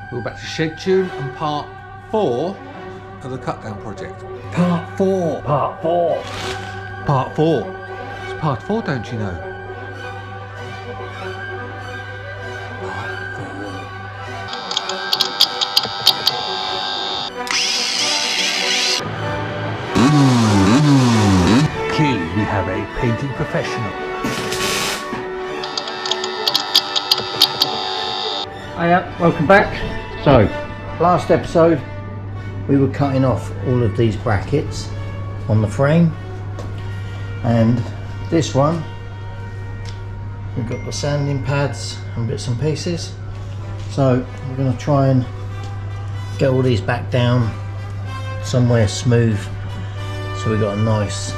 We're back to shed tune and part 4 of the cut down project. Part 4. Part 4. Part 4. It's part 4, don't you know? Clearly we have a painting professional. Hiya, welcome back. So, last episode we were cutting off all of these brackets on the frame, and this one we've got the sanding pads and bits and pieces. So we're going to try and get all these back down somewhere smooth, so we've got a nice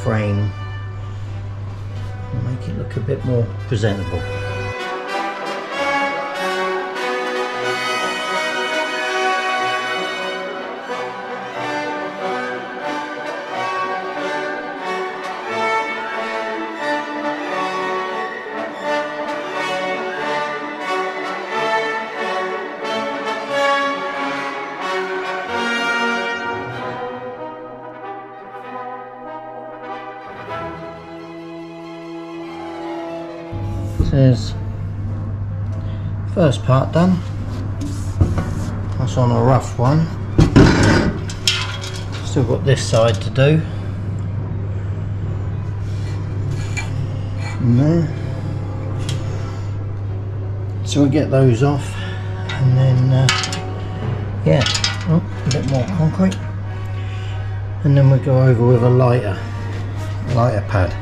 frame and make it look a bit more presentable. There's first part done. That's on a rough one. Still got this side to do. And there. So we'll get those off, and then yeah, oh, a bit more concrete, and then we go over with a lighter pad.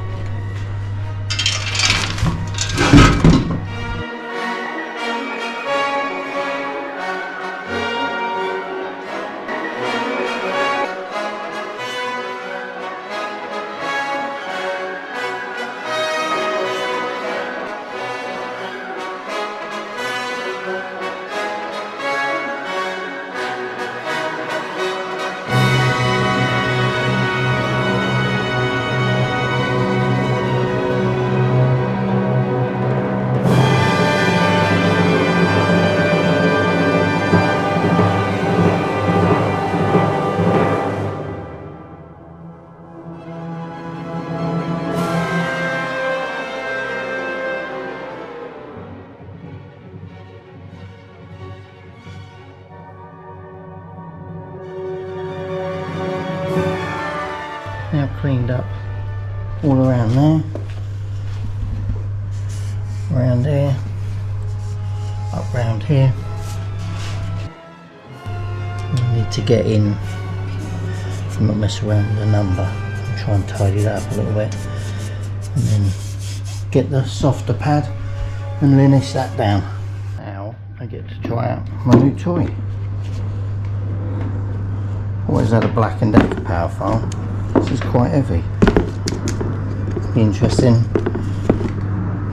Now cleaned up all around there, around here, up round here. We need to get in and not mess around with the number, and try and tidy that up a little bit, and then get the softer pad and linish that down. Now I get to try out my new toy. Always had a Black & Decker power file. This is quite heavy. Be interesting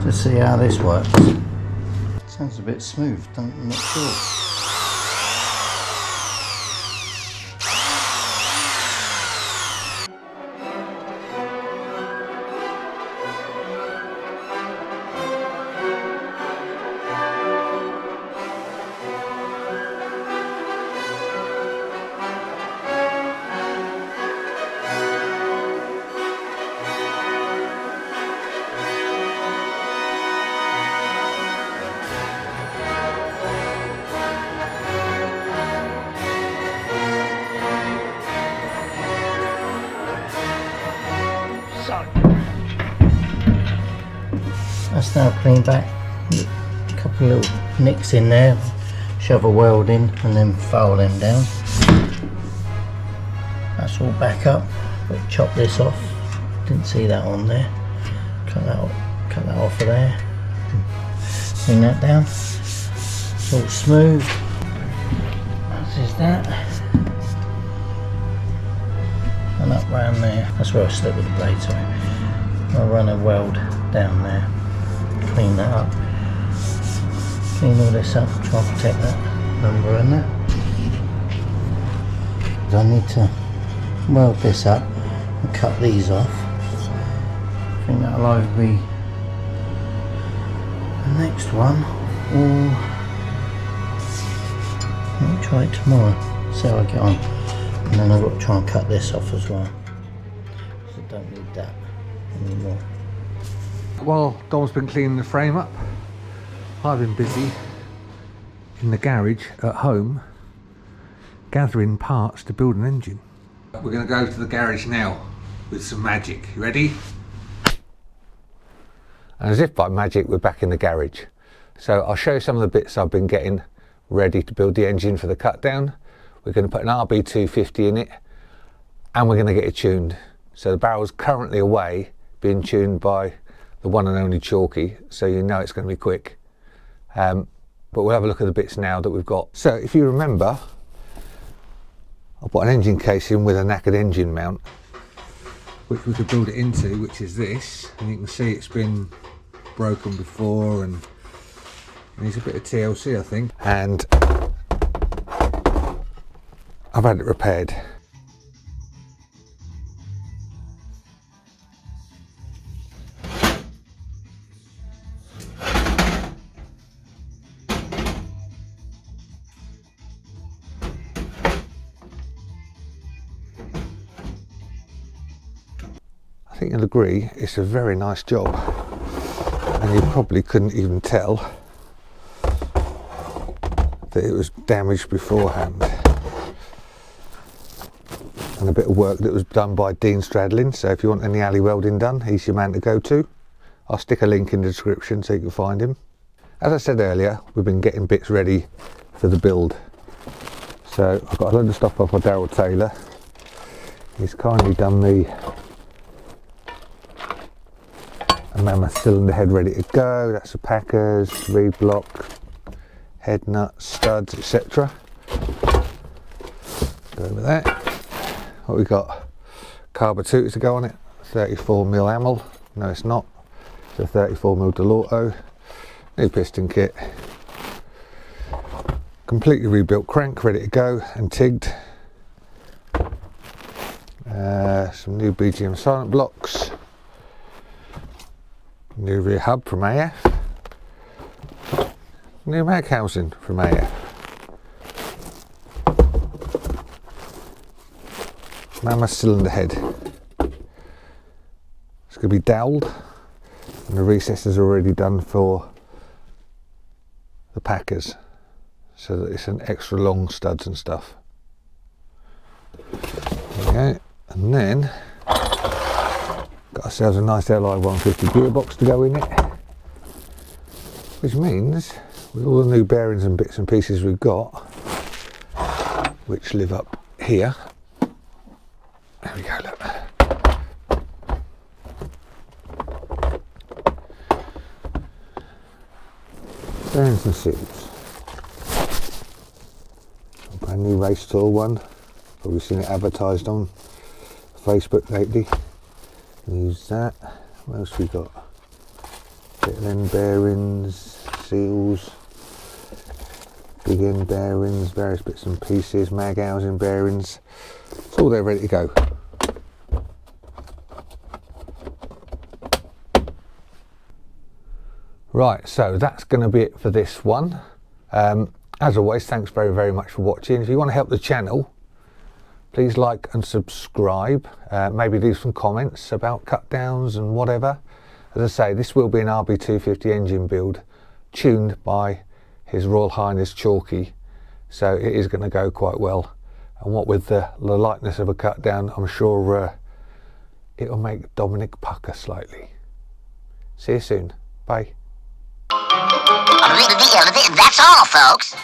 to see how this works. Sounds a bit smooth, I'm not sure. That's now cleaned back. A couple of little nicks in there. Shove a weld in and then file them down. That's all back up. But chop this off. Didn't see that on there. Cut that off of there. Bring that down. It's all smooth. As is that. And up round there. That's where I slip with the blade, sorry. I'll run a weld down there. Clean that up. Clean all this up, try and protect that number and that. I need to weld this up and cut these off. I think that'll either be the next one or I'll try it tomorrow, see how I get on. And then I've got to try and cut this off as well, so I don't need that anymore. While Dom's been cleaning the frame up, I've been busy in the garage at home gathering parts to build an engine. We're going to go to the garage now with some magic. You ready? And as if by magic, we're back in the garage. So I'll show you some of the bits I've been getting ready to build the engine for the cut down. We're going to put an RB250 in it and we're going to get it tuned. So the barrel's currently away being tuned by the one and only Chalky, so you know it's going to be quick. But we'll have a look at the bits now that we've got. So if you remember, I've got an engine casing with a knackered engine mount, which we could build it into, which is this. And you can see it's been broken before and needs a bit of TLC, I think. And I've had it repaired. I think you'll agree it's a very nice job, and you probably couldn't even tell that it was damaged beforehand. And a bit of work that was done by Dean Stradlin, so if you want any alley welding done, he's your man to go to. I'll stick a link in the description so you can find him. As I said earlier, we've been getting bits ready for the build. So I've got a load of stuff off of Daryl Taylor. He's kindly done me a mammoth cylinder head ready to go. That's the packers, reed block, head nuts, studs, etc. Go over that. What we got? Carburetors to go on it. 34mm Amel. No, it's not. It's a 34mm Delorto. New piston kit. Completely rebuilt crank ready to go and tigged. Some new BGM silent blocks. New rear hub from AF. New mag housing from AF. Mammoth cylinder head. It's going to be doweled, and the recesses are already done for the packers, so that it's an extra long studs and stuff. There we go. And then got ourselves a nice LI 150 gearbox to go in it, which means with all the new bearings and bits and pieces we've got, which live up here, there we go, look. Bearings and seals. A brand new race tour one, probably seen it advertised on Facebook lately. Use that. What else we got? Bit of end bearings, seals, big end bearings, various bits and pieces, mag housing bearings. It's all there ready to go. Right, so that's going to be it for this one. As always, thanks very, very much for watching. If you want to help the channel, please like and subscribe. Maybe leave some comments about cut downs and whatever. As I say, this will be an RB250 engine build tuned by His Royal Highness Chalky, so it is going to go quite well. And what with the lightness of a cut down, I'm sure it'll make Dominic pucker slightly. See you soon. Bye. That's all, folks.